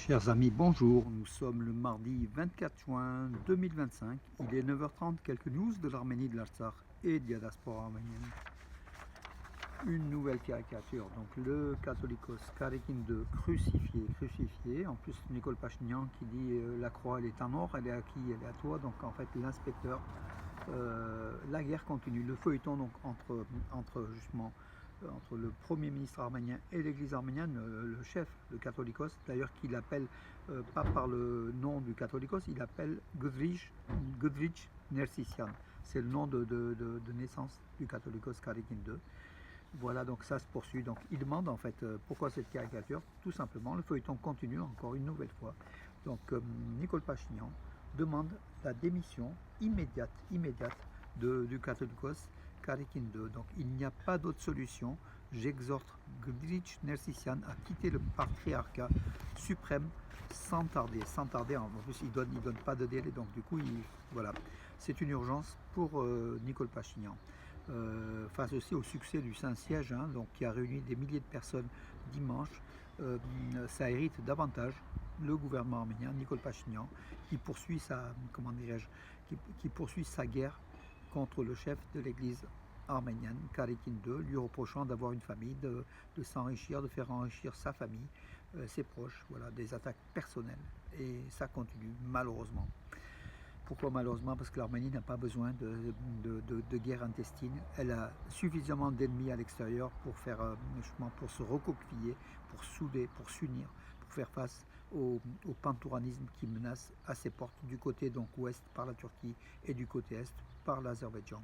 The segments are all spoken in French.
Chers amis, bonjour. Nous sommes le mardi 24 juin 2025. Il est 9h30. Quelques news de l'Arménie, de l'Artsakh et de la diaspora arménienne. Une nouvelle caricature. Donc le catholicos Karikin II crucifié. En plus, Nicole Pachinian qui dit la croix elle est en or, elle est à qui? Elle est à toi. Donc en fait, l'inspecteur. La guerre continue. Le feuilleton donc entre justement entre le Premier ministre arménien et l'Église arménienne, le chef, le catholicos, d'ailleurs qu'il appelle, pas par le nom du catholicos, il appelle Gudrich Nersisian. C'est le nom de naissance du catholicos Karikin II. Voilà, donc ça se poursuit. Donc il demande en fait pourquoi cette caricature. Tout simplement, le feuilleton continue encore une nouvelle fois. Donc Nicole Pachinian demande la démission immédiate du catholicos Karikin II. Donc il n'y a pas d'autre solution. J'exhorte Gudrich Nersisian à quitter le patriarcat suprême sans tarder. Sans tarder, en plus il donne pas de délai, donc du coup, voilà. C'est une urgence pour Nicole Pachinian. Face aussi au succès du Saint-Siège, donc, qui a réuni des milliers de personnes dimanche, ça hérite davantage le gouvernement arménien, Nicole Pachinian, qui poursuit qui poursuit sa guerre contre le chef de l'église arménienne, Karikin II, lui reprochant d'avoir une famille, de s'enrichir, de faire enrichir sa famille, ses proches, voilà, des attaques personnelles. Et ça continue, malheureusement. Pourquoi malheureusement? Parce que l'Arménie n'a pas besoin de guerre intestine. Elle a suffisamment d'ennemis à l'extérieur pour pour se recoquiller, pour souder, pour s'unir, pour faire face au pantouраnisme qui menace à ses portes du côté donc ouest par la Turquie et du côté est par l'Azerbaïdjan.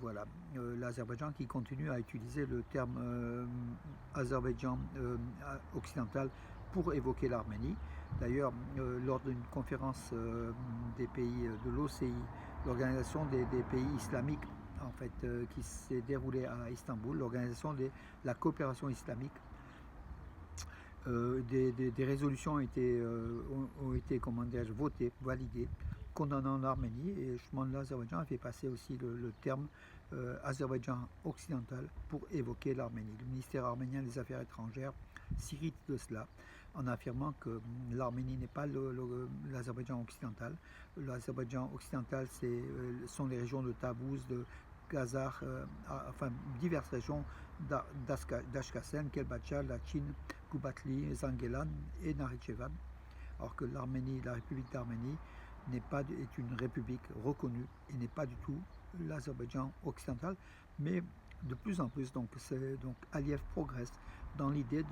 Voilà, l'Azerbaïdjan qui continue à utiliser le terme Azerbaïdjan occidental pour évoquer l'Arménie. D'ailleurs, lors d'une conférence des pays de l'OCI, l'organisation des pays islamiques, en fait, qui s'est déroulée à Istanbul, l'organisation de la coopération islamique, des résolutions ont été comment votées, validées, condamnant l'Arménie, et justement l'Azerbaïdjan a fait passer aussi le terme Azerbaïdjan occidental pour évoquer l'Arménie. Le ministère arménien des Affaires étrangères s'irrite de cela en affirmant que l'Arménie n'est pas l'Azerbaïdjan occidental. L'Azerbaïdjan occidental, sont les régions de Tabouz, de Kazakh, enfin diverses régions d'Ashkasen, Kelbachar, Lachin, Kubatli, Zangelan et Nakhitchevan, alors que l'Arménie, la République d'Arménie, est une république reconnue et n'est pas du tout l'Azerbaïdjan occidental, mais de plus en plus, donc Aliyev progresse dans l'idée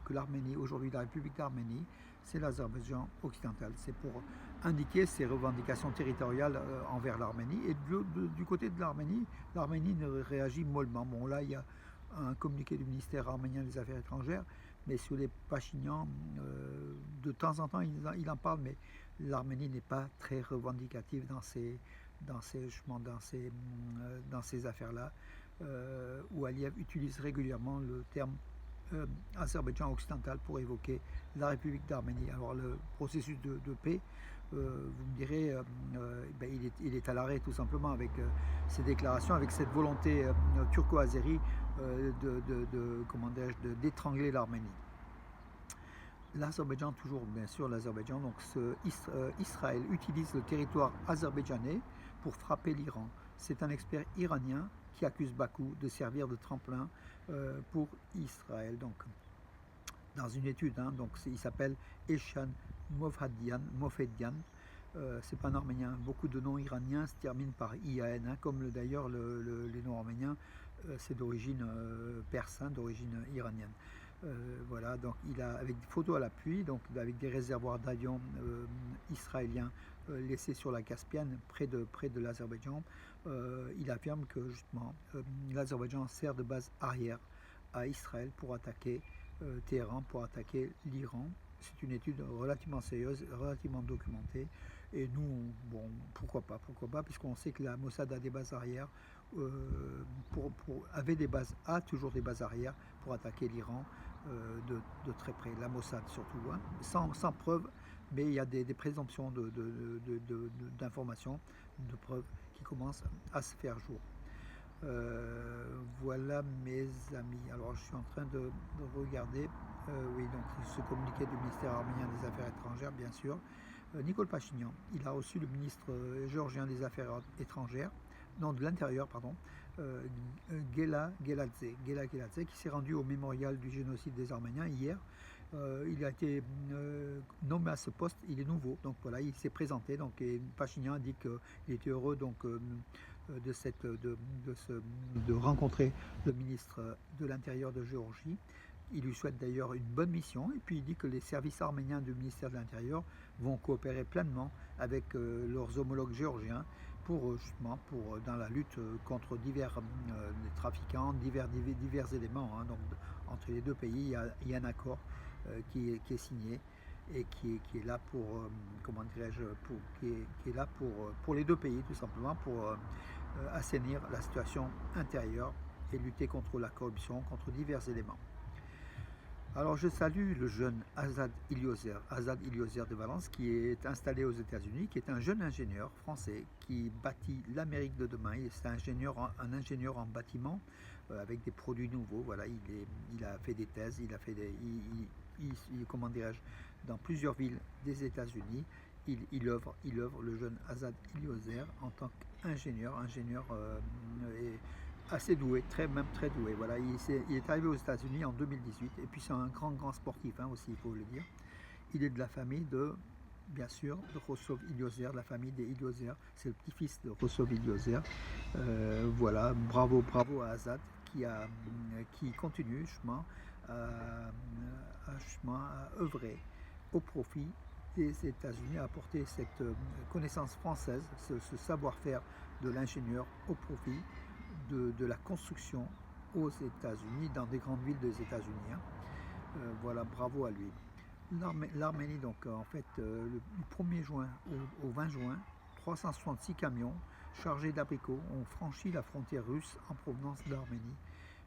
que l'Arménie, aujourd'hui la République d'Arménie, c'est l'Azerbaïdjan occidental. C'est pour indiquer ses revendications territoriales envers l'Arménie. Et du côté de l'Arménie réagit mollement. Bon, là, il y a un communiqué du ministère arménien des Affaires étrangères, mais sur les Pachinian, de temps en temps, il en parle, mais l'Arménie n'est pas très revendicative dans ces affaires-là, où Aliyev utilise régulièrement le terme Azerbaïdjan occidental pour évoquer la République d'Arménie. Alors le processus de paix, vous me direz, il est à l'arrêt tout simplement avec ces déclarations, avec cette volonté turco-azérie d'étrangler l'Arménie. L'Azerbaïdjan, toujours bien sûr l'Azerbaïdjan, donc Israël utilise le territoire azerbaïdjanais pour frapper l'Iran. C'est un expert iranien qui accuse Bakou de servir de tremplin pour Israël. Donc, dans une étude, donc il s'appelle Eshan Mofedian. C'est pas un arménien. Beaucoup de noms iraniens se terminent par IAN, comme d'ailleurs les noms arméniens, c'est d'origine perse, d'origine iranienne. Voilà, donc il a, avec des photos à l'appui, donc avec des réservoirs d'avions israéliens laissés sur la Caspienne, près de l'Azerbaïdjan, il affirme que justement l'Azerbaïdjan sert de base arrière à Israël pour attaquer Téhéran, pour attaquer l'Iran. C'est une étude relativement sérieuse, relativement documentée. Et nous, bon, pourquoi pas, puisqu'on sait que la Mossad a des bases arrière, a toujours des bases arrière pour attaquer l'Iran de très près, la Mossad surtout, sans preuve, mais il y a des présomptions d'informations, de preuves qui commencent à se faire jour. Voilà mes amis. Alors je suis en train de regarder Oui, donc ce communiqué du ministère arménien des Affaires étrangères, bien sûr. Nicole Pachinian, il a reçu le ministre géorgien des Affaires étrangères, non, de l'Intérieur, pardon, euh, Geladze, qui s'est rendu au mémorial du génocide des Arméniens hier. Il a été nommé à ce poste, il est nouveau, donc voilà, il s'est présenté. Donc, et Pachinian a dit qu'il était heureux de rencontrer le ministre de l'Intérieur de Géorgie. Il lui souhaite d'ailleurs une bonne mission et puis il dit que les services arméniens du ministère de l'Intérieur vont coopérer pleinement avec leurs homologues géorgiens justement dans la lutte contre divers trafiquants, divers éléments. Hein. Donc entre les deux pays, il y a un accord qui est signé et qui est là pour, comment dirais-je, qui est là pour les deux pays tout simplement, pour assainir la situation intérieure et lutter contre la corruption, contre divers éléments. Alors je salue le jeune Azad Iliozer de Valence, qui est installé aux États-Unis, qui est un jeune ingénieur français qui bâtit l'Amérique de demain. C'est un ingénieur en bâtiment avec des produits nouveaux. Voilà, il a fait des thèses, comment dirais-je, dans plusieurs villes des États-Unis. Il œuvre le jeune Azad Iliozer en tant qu'ingénieur, assez doué, même très doué. Voilà, il est arrivé aux États-Unis en 2018 et puis c'est un grand sportif aussi, il faut le dire. Il est de la famille bien sûr, de Rossov Iliozer, de la famille des Iliozer. C'est le petit-fils de Rossov Iliozer. Voilà, bravo à Azad qui continue à œuvrer au profit des États-Unis, à apporter cette connaissance française, ce savoir-faire de l'ingénieur au profit de la construction aux États-Unis, dans des grandes villes des États-Unis. Hein. Voilà, bravo à lui. L'Arménie, donc en fait, du 1er juin au 20 juin, 366 camions chargés d'abricots ont franchi la frontière russe en provenance de l'Arménie.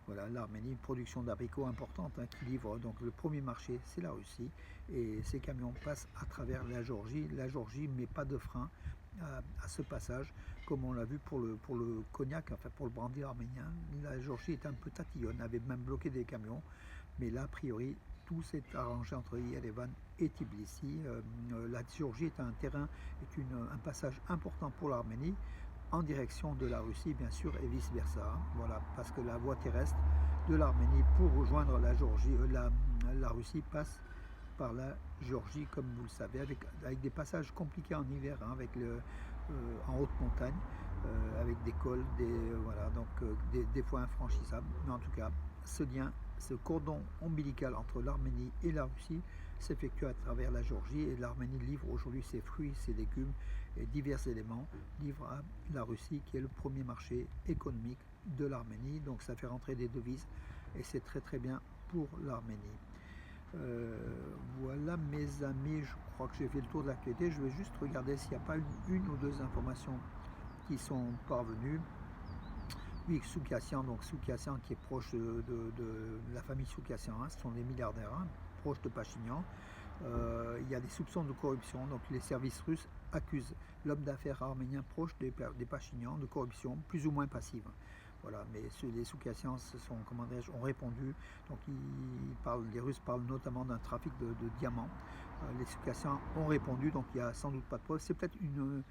Voilà, l'Arménie, une production d'abricots importante qui livre. Donc le premier marché, c'est la Russie. Et ces camions passent à travers la Géorgie. La Géorgie ne met pas de frein à ce passage, comme on l'a vu pour le cognac, enfin pour le brandy arménien. La Géorgie est un peu tatillonne, avait même bloqué des camions. Mais là, a priori, tout s'est arrangé entre Yerevan et Tbilissi. La Géorgie est un passage important pour l'Arménie, en direction de la Russie, bien sûr, et vice-versa. Voilà, parce que la voie terrestre de l'Arménie pour rejoindre la Géorgie, la Russie passe par la Géorgie, comme vous le savez, avec des passages compliqués en hiver, hein, en haute montagne, avec des cols, des fois infranchissables. Mais en tout cas, ce cordon ombilical entre l'Arménie et la Russie s'effectue à travers la Géorgie, et l'Arménie livre aujourd'hui ses fruits, ses légumes et divers éléments, livre à la Russie qui est le premier marché économique de l'Arménie. Donc ça fait rentrer des devises et c'est très bien pour l'Arménie. Voilà mes amis, je crois que j'ai fait le tour de l'actualité. Je vais juste regarder s'il n'y a pas une ou deux informations qui sont parvenues. Oui, Soukassian, qui est proche de la famille Soukassian, hein, ce sont des milliardaires, hein, proches de Pachinian. Il y a des soupçons de corruption, donc les services russes accusent l'homme d'affaires arménien proche des Pachinian de corruption, plus ou moins passive. Voilà, mais les Soukassians ont répondu. Donc les Russes parlent notamment d'un trafic de diamants. Les Soukassians ont répondu, donc il n'y a sans doute pas de preuves. C'est peut-être une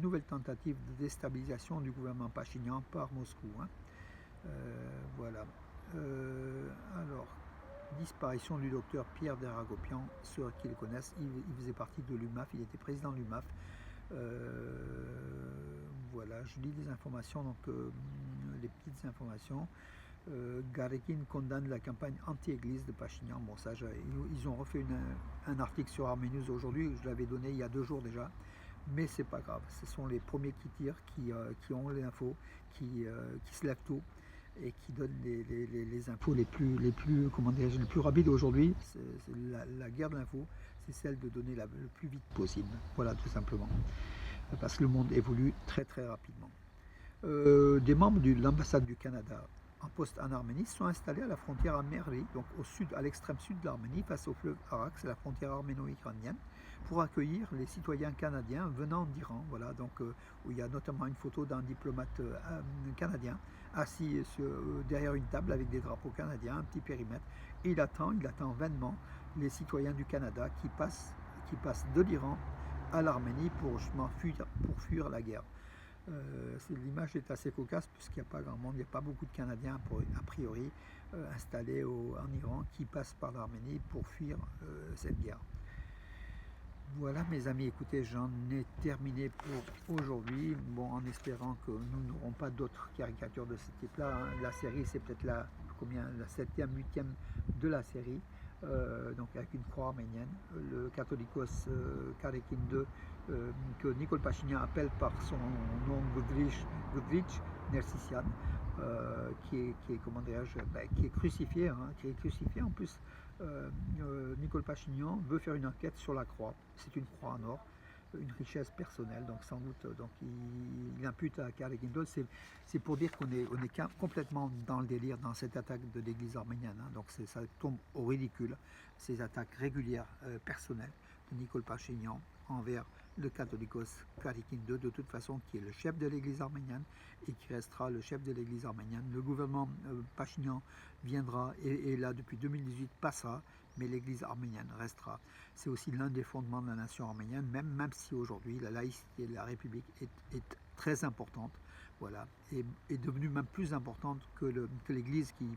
nouvelle tentative de déstabilisation du gouvernement Pachinian par Moscou. Hein. Voilà. Alors, disparition du docteur Pierre Deragopian, ceux qui le connaissent, il faisait partie de l'UMAF, il était président de l'UMAF. Voilà, je lis des informations, donc les petites informations. Garekin condamne la campagne anti-église de Pachinian. Bon, ça, ils ont refait un article sur Armée News aujourd'hui, je l'avais donné il y a 2 jours déjà. Mais c'est pas grave, ce sont les premiers qui tirent, qui ont les infos, qui se lèvent tôt et qui donnent les infos les plus rapides aujourd'hui. La guerre de l'info, c'est celle de donner le plus vite possible. Voilà, tout simplement. Parce que le monde évolue très rapidement. Des membres de l'ambassade du Canada en poste en Arménie sont installés à la frontière à Merli, donc à l'extrême sud de l'Arménie, face au fleuve Arak, c'est la frontière arméno-iranienne, pour accueillir les citoyens canadiens venant d'Iran. Voilà, donc où il y a notamment une photo d'un diplomate canadien assis derrière une table avec des drapeaux canadiens, un petit périmètre, il attend vainement les citoyens du Canada qui passent de l'Iran à l'Arménie pour justement fuir la guerre. L'image est assez cocasse puisqu'il n'y a pas grand monde, il n'y a pas beaucoup de Canadiens a priori installés en Iran qui passent par l'Arménie pour fuir cette guerre. Voilà mes amis, écoutez, j'en ai terminé pour aujourd'hui, bon, en espérant que nous n'aurons pas d'autres caricatures de ce type-là. Hein. La série, c'est peut-être la 7e, 8e de la série, donc avec une croix arménienne, le Catholicos Karekin II, que Nicole Pachinian appelle par son nom Goodrich Nersisian, qui est crucifié, hein, en plus. Nicole Pachinian veut faire une enquête sur la croix. C'est une croix en or, une richesse personnelle, donc sans doute il impute à Karl Kindle. C'est pour dire qu'on est complètement dans le délire dans cette attaque de l'église arménienne. Hein, donc ça tombe au ridicule, ces attaques régulières personnelles de Nicole Pachinian envers le Catholicos Karekin II, de toute façon, qui est le chef de l'église arménienne et qui restera le chef de l'église arménienne. Le gouvernement Pachinian viendra et là depuis 2018 passera, mais l'église arménienne restera. C'est aussi l'un des fondements de la nation arménienne, même si aujourd'hui la laïcité de la République est très importante, voilà, est devenue même plus importante que l'église qui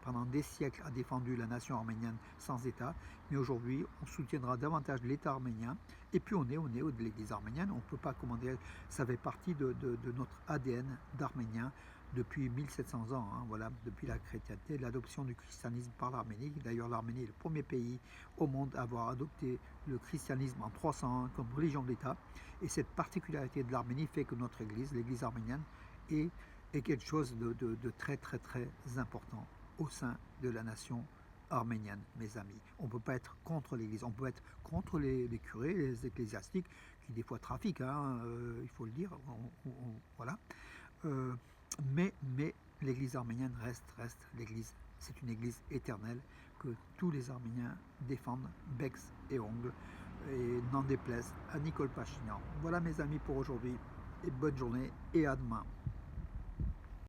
pendant des siècles a défendu la nation arménienne sans État. Mais aujourd'hui on soutiendra davantage l'État arménien et puis on est de l'église arménienne. On ne peut pas commander, ça fait partie de notre ADN d'Arménien depuis 1700 ans, hein, voilà, depuis la chrétienté, l'adoption du christianisme par l'Arménie. D'ailleurs, l'Arménie est le premier pays au monde à avoir adopté le christianisme en 301 comme religion d'État. Et cette particularité de l'Arménie fait que notre église, l'église arménienne, est quelque chose de très très très important au sein de la nation arménienne, mes amis. On ne peut pas être contre l'église, on peut être contre les curés, les ecclésiastiques, qui des fois trafiquent, hein, il faut le dire, voilà. Mais l'église arménienne reste l'église. C'est une église éternelle que tous les Arméniens défendent becs et ongles, et n'en déplaise à Nicole Pachinian. Voilà mes amis pour aujourd'hui, et bonne journée et à demain.